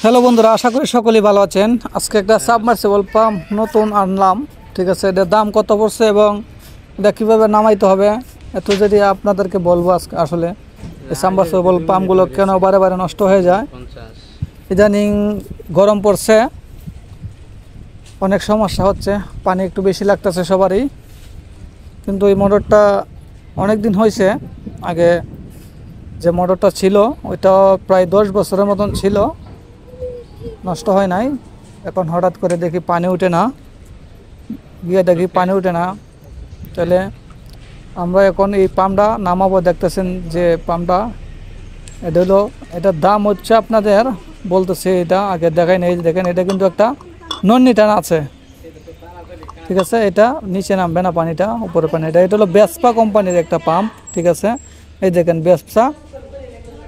Hello বন্ধুরা, আশা করি সকলেই ভালো আছেন। আজকে একটা সাবমার্সিবল পাম্প নতুন আনলাম। ঠিক আছে, এটার দাম কত পড়ছে এবং এটা কীভাবে নামাইতে হবে এত যদি আপনাদেরকে বলবো। আজকে আসলে এই সাবমার্সিবল পাম্পগুলো কেন বারে বারে নষ্ট হয়ে যায়। ইদানিং গরম পড়ছে, অনেক সমস্যা হচ্ছে, পানি একটু বেশি লাগতেছে সবারই। কিন্তু এই মোটরটা অনেক দিন হয়েছে, আগে যে মোটরটা ছিল ওইটা প্রায় 10 বছরের মতন ছিল, নষ্ট হয় নাই। এখন হঠাৎ করে দেখি পানি ওঠে না, গিয়ে দেখি পানি ওঠে না। তাহলে আমরা এখন এই পাম্পটা নামাবো। দেখতেছেন যে পাম্পটা, এটা হলো, এটার দাম হচ্ছে আপনাদের বলতেছে, এটা আগে দেখাই নেই। দেখেন, এটা কিন্তু একটা নন্নি টানা আছে। ঠিক আছে, এটা নিচে নামবে না পানিটা, উপরে পানি। এটা হলো বেসপা কোম্পানির একটা পাম্প। ঠিক আছে, এই দেখেন বেসপা,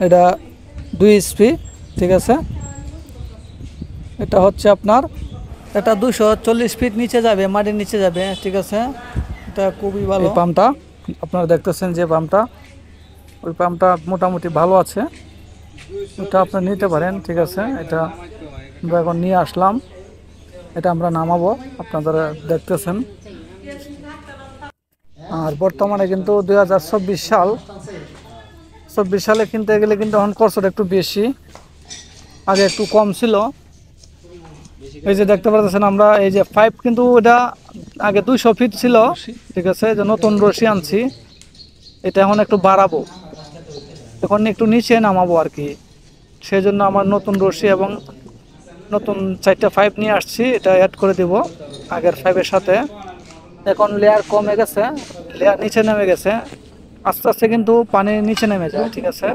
এটা 2 HP। ঠিক আছে, এটা হচ্ছে আপনার, এটা 240 ফিট নিচে যাবে, মাটির নিচে যাবে। ঠিক আছে, এটা খুবই ভালো পাম্পটা। আপনারা দেখতেছেন যে পাম্পটা, ওই পাম্পটা মোটামুটি ভালো আছে, এটা আপনারা নিতে পারেন। ঠিক আছে, এটা আমরা এখন নিয়ে আসলাম, এটা আমরা নামাবো, আপনারা দেখতেছেন। আর বর্তমানে কিন্তু 2024 সাল, 24 সালে কিনতে গেলে কিন্তু এখন খরচটা একটু বেশি, আগে একটু কম ছিল। এই যে দেখতে পাচ্ছেন আমরা, এই যে পাইপ কিন্তু এটা আগে 200 ফিট ছিল। ঠিক আছে, যে নতুন রশি আনছি, এটা এখন একটু বাড়াবো, এখন একটু নিচে নামাবো আর কি। সেই জন্য আমার নতুন রশি এবং নতুন 4টা পাইপ নিয়ে আসছি, এটা অ্যাড করে দিব আগের পাইপের সাথে। এখন লেয়ার কমে গেছে, লেয়ার নিচে নেমে গেছে, আস্তে আস্তে কিন্তু পানি নিচে নেমে যায়। ঠিক আছে,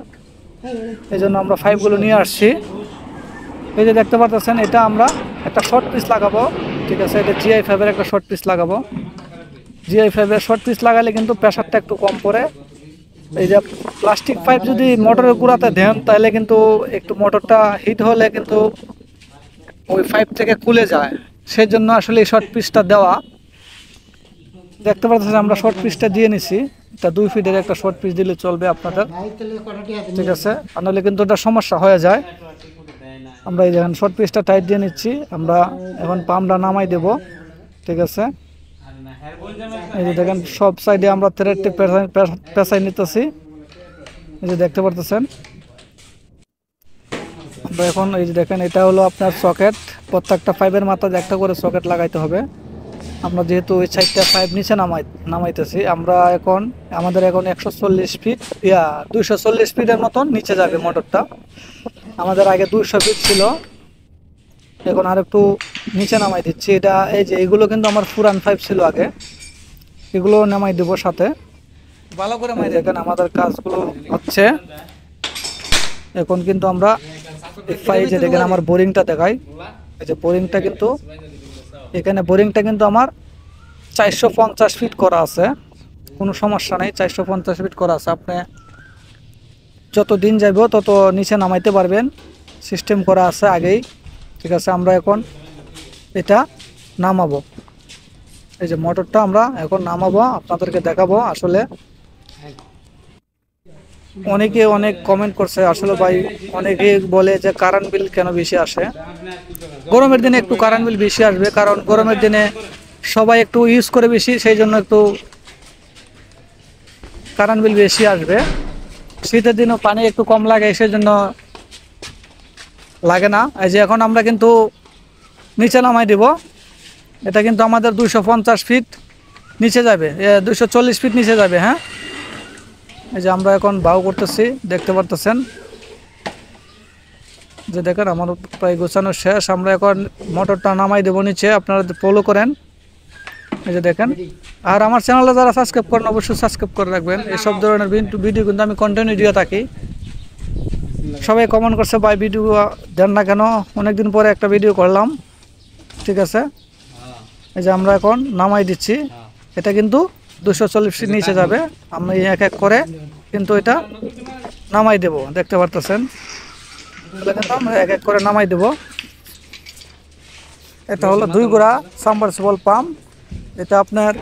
এই জন্য আমরা পাইপগুলো নিয়ে আসছি। এই যে দেখতে পাচ্ছেন, এটা আমরা একটা শর্ট পিস লাগাবো। ঠিক আছে, এটা GI5 এর একটা শর্ট পিস লাগাবো। GI5 এর শর্ট পিস লাগালে কিন্তু প্রেশারটা একটু কম পড়ে। এই যে প্লাস্টিক পাইপ যদি মোটরের গুঁড়াতে দেন, তাহলে কিন্তু একটু মোটরটা হিট হলে কিন্তু ওই পাইপ থেকে খুলে যায়। সেই জন্য আসলে এই শর্ট পিসটা দেওয়া। দেখতে পাচ্ছেন আমরা শর্ট পিসটা দিয়ে নিছি, এটা 2 ফিটের একটা শর্ট পিস দিলে চলবে আপনাদের। ঠিক আছে, নাহলে কিন্তু এটা সমস্যা হয়ে যায়। আমরা এই যখন শর্ট পিসটা টাইট দিয়ে নিচ্ছি, আমরা এখন পাম্পটা নামাই দেব। ঠিক আছে, এই যে দেখেন সব সাইডে আমরা থ্রেডটি পেঁচাই নিতেছি, এই যে দেখতে পারতেছেন। আমরা এখন এই যে দেখেন, এটা হলো আপনার সকেট, প্রত্যেকটা পাইপের মাথায় একটা করে সকেট লাগাইতে হবে। আমরা যেহেতু ওই 4টা পাইপ নিচে নামাইতেছি, আমরা এখন আমাদের এখন 140 ফিট 240 ফিটের মতন নিচে যাবে মোটরটা। আমাদের আগে 200 ফিট ছিল, এখন আর একটু নিচে নামাই দিচ্ছি। এটা এই যে এগুলো কিন্তু আমার পুরান পাইপ ছিল আগে, এগুলো নামাই দেবো সাথে, ভালো করে নামাই। দেখেন আমাদের কাজগুলো হচ্ছে এখন। কিন্তু আমরা এই যে দেখেন আমার বোরিংটা দেখাই, এই যে বোরিংটা কিন্তু এখানে, বোরিংটা কিন্তু আমার 450 ফিট করা আছে, কোনো সমস্যা নেই। 450 ফিট করা আছে, আপনি যত দিন যাইব তত নিচে নামাইতে পারবেন, সিস্টেম করা আছে আগেই। ঠিক আছে, আমরা এখন এটা নামাবো, এই যে মোটরটা আমরা এখন নামাবো, আপনাদেরকে দেখাবো। আসলে অনেকে অনেক কমেন্ট করছে, আসলে ভাই অনেকে বলে যে কারেন্ট বিল কেন বেশি আসে। গরমের দিনে একটু কারেন্ট বিল বেশি আসবে, কারণ গরমের দিনে সবাই একটু ইউজ করে বেশি, সেই জন্য একটু কারেন্ট বিল বেশি আসবে। শীতের দিনও পানি একটু কম লাগে, সেই জন্য লাগে না। এই যে এখন আমরা কিন্তু নিচে নামাই দিব, এটা কিন্তু আমাদের 250 ফিট নিচে যাবে, 240 ফিট নিচে যাবে। হ্যাঁ, এই যে আমরা এখন বাউ করতেছি, দেখতে পারতেছেন যে দেখেন আমার প্রায় গোছানো শেষ। আমরা এখন মোটরটা নামাই দেবো নিচে, আপনারা ফলো করেন, এই যে দেখেন। আর আমার চ্যানেলে যারা সাবস্ক্রাইব করেন অবশ্যই সাবস্ক্রাইব করে রাখবেন, এসব ধরনের ভিডিও কিন্তু আমি কন্টিনিউ দিয়ে থাকি। সবাই কমেন্ট করছে ভাই ভিডিও দেন না কেন, অনেকদিন পরে একটা ভিডিও করলাম। ঠিক আছে, এই যে আমরা এখন নামাই দিচ্ছি, এটা কিন্তু 240 ফিট নিচে যাবে। আমি এক এক করে কিন্তু এটা নামাই দেব, দেখতে পারতেছেন। আমরা এক এক করে নামাই দেব। এটা হলো 2 গোড়া সাবমার্সিবল পাম্প। এটা আপনার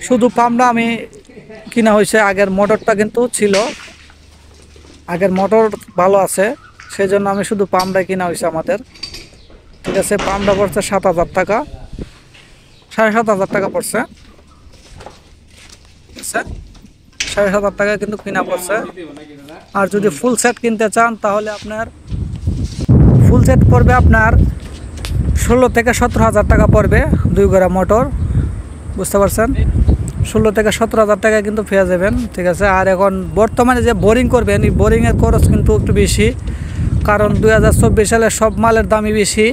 শুধু পাম্পটা আমি কিনা হয়েছে, আগের মোটরটা কিন্তু ছিল, আগের মোটর ভালো আছে, সেই জন্য আমি শুধু পাম্পটাই কিনা হয়েছে আমাদের। ঠিক আছে, পাম্পটা পড়ছে 7,000 টাকা, 7,500 টাকা পড়ছে। 7,500 টাকা কিন্তু কিনা পড়ছে। আর যদি ফুল সেট কিনতে চান তাহলে আপনার ফুল সেট পড়বে আপনার 16 থেকে 17,000 টাকা পড়বে, 2 গড়া মোটর, বুঝতে পারছেন? 16 থেকে 17,000 টাকা কিন্তু পেয়ে যাবেন। ঠিক আছে, আর এখন বর্তমানে যে বোরিং করবেন, এই বোরিংয়ের খরচ কিন্তু একটু বেশি, কারণ 2024 সালে সব মালের দামই বেশি।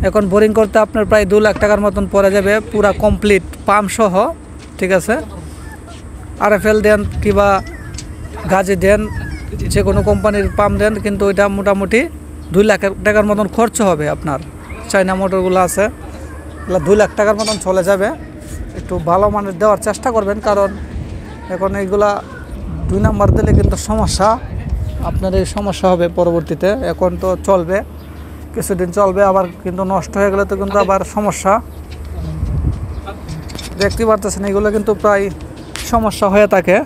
এখন বোরিং করতে আপনার প্রায় 2 লাখ টাকার মতন পড়ে যাবে, পুরা কমপ্লিট পাম্প সহ। ঠিক আছে, RFL দেন কিংবা গাজি দেন, যে কোনো কোম্পানির পাম্প দেন, কিন্তু ওইটা মোটামুটি 2 লাখ টাকার মতন খরচ হবে আপনার। চায়না মোটরগুলো আছে, এগুলো 2 লাখ টাকার মতন চলে যাবে। একটু ভালো মানের দেওয়ার চেষ্টা করবেন, কারণ এখন এইগুলা 2 নাম্বার দিলে কিন্তু সমস্যা, আপনার এই সমস্যা হবে পরবর্তীতে। এখন তো চলবে, কিছুদিন চলবে, আবার কিন্তু নষ্ট হয়ে গেলে তো কিন্তু আবার সমস্যা। দেখতে পারতেছেন এগুলো কিন্তু প্রায় সমস্যা হয়ে থাকে।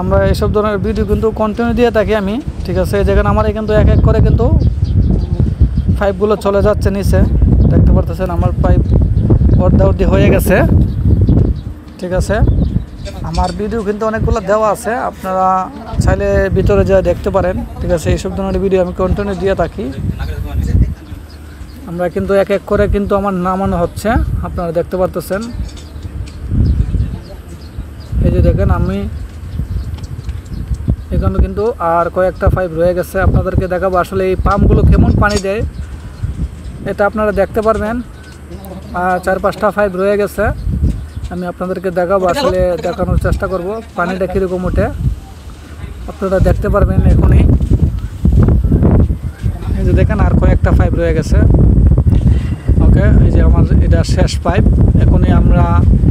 আমরা এইসব ধরনের ভিডিও কিন্তু কন্টিনিউ দিয়ে থাকি আমি। ঠিক আছে, যেখানে আমার কিন্তু এক এক করে কিন্তু পাইপগুলো চলে যাচ্ছে নিচে, দেখতে পারতেছেন আমার পাইপ অর্ধি হয়ে গেছে। ঠিক আছে, আমার ভিডিও কিন্তু অনেকগুলো দেওয়া আছে, আপনারা চাইলে ভিতরে যা দেখতে পারেন। ঠিক আছে, এইসব ধরনের ভিডিও আমি কন্টিনিউ দিয়ে থাকি। আমরা কিন্তু এক এক করে কিন্তু আমার নামানো হচ্ছে, আপনারা দেখতে পারতেছেন। এই যে দেখেন, আমি এখানে কিন্তু আর কয়েকটা পাইপ রয়ে গেছে, আপনাদেরকে দেখাবো আসলে এই পাম্পগুলো কেমন পানি দেয়, এটা আপনারা দেখতে পারবেন। আর 4-5টা পাইপ রয়ে গেছে, আমি আপনাদেরকে দেখাবো, আসলে দেখানোর চেষ্টা করব পানিটা কীরকম ওঠে, আপনারা দেখতে পারবেন এখনই। এই যে দেখেন আর কয়েকটা পাইপ রয়ে গেছে। ওকে, এই যে আমার এটা শেষ পাইপ, এখনই আমরা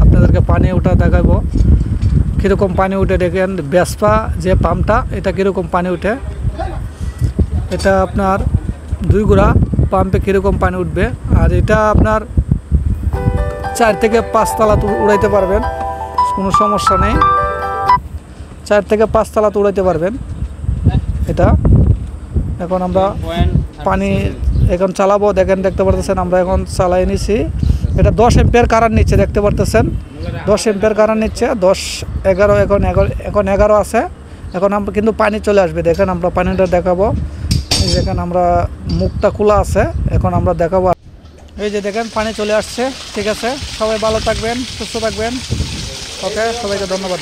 আপনাদেরকে পানি ওঠা দেখাবো, কীরকম পানি উঠে। দেখেন বেসপা যে পাম্পটা, এটা কীরকম পানি উঠে, এটা আপনার 2 গুড়া পাম্পে কীরকম পানি উঠবে। আর এটা আপনার 4 থেকে 5 তলা উড়াইতে পারবেন, কোনো সমস্যা নেই। 4 থেকে 5 তলা উড়াইতে পারবেন এটা। এখন আমরা পানি এখন চালাবো, দেখেন দেখতে পারতেছেন আমরা এখন চালাই নিছি। এটা 10 এম্পিয়ার কারেন্ট নিচ্ছে, দেখতে পারতেছেন 10 এম্পিয়ার কারেন্ট নিচ্ছে। 10, 11, এখন 11 আছে। এখন আমরা কিন্তু পানি চলে আসবে, দেখেন আমরা পানিটা দেখাবো। এই দেখেন আমরা মুখটা খোলা আছে, এখন আমরা দেখাবো। এই যে দেখেন পানি চলে আসছে। ঠিক আছে, সবাই ভালো থাকবেন, সুস্থ থাকবেন। ওকে, সবাইকে ধন্যবাদ।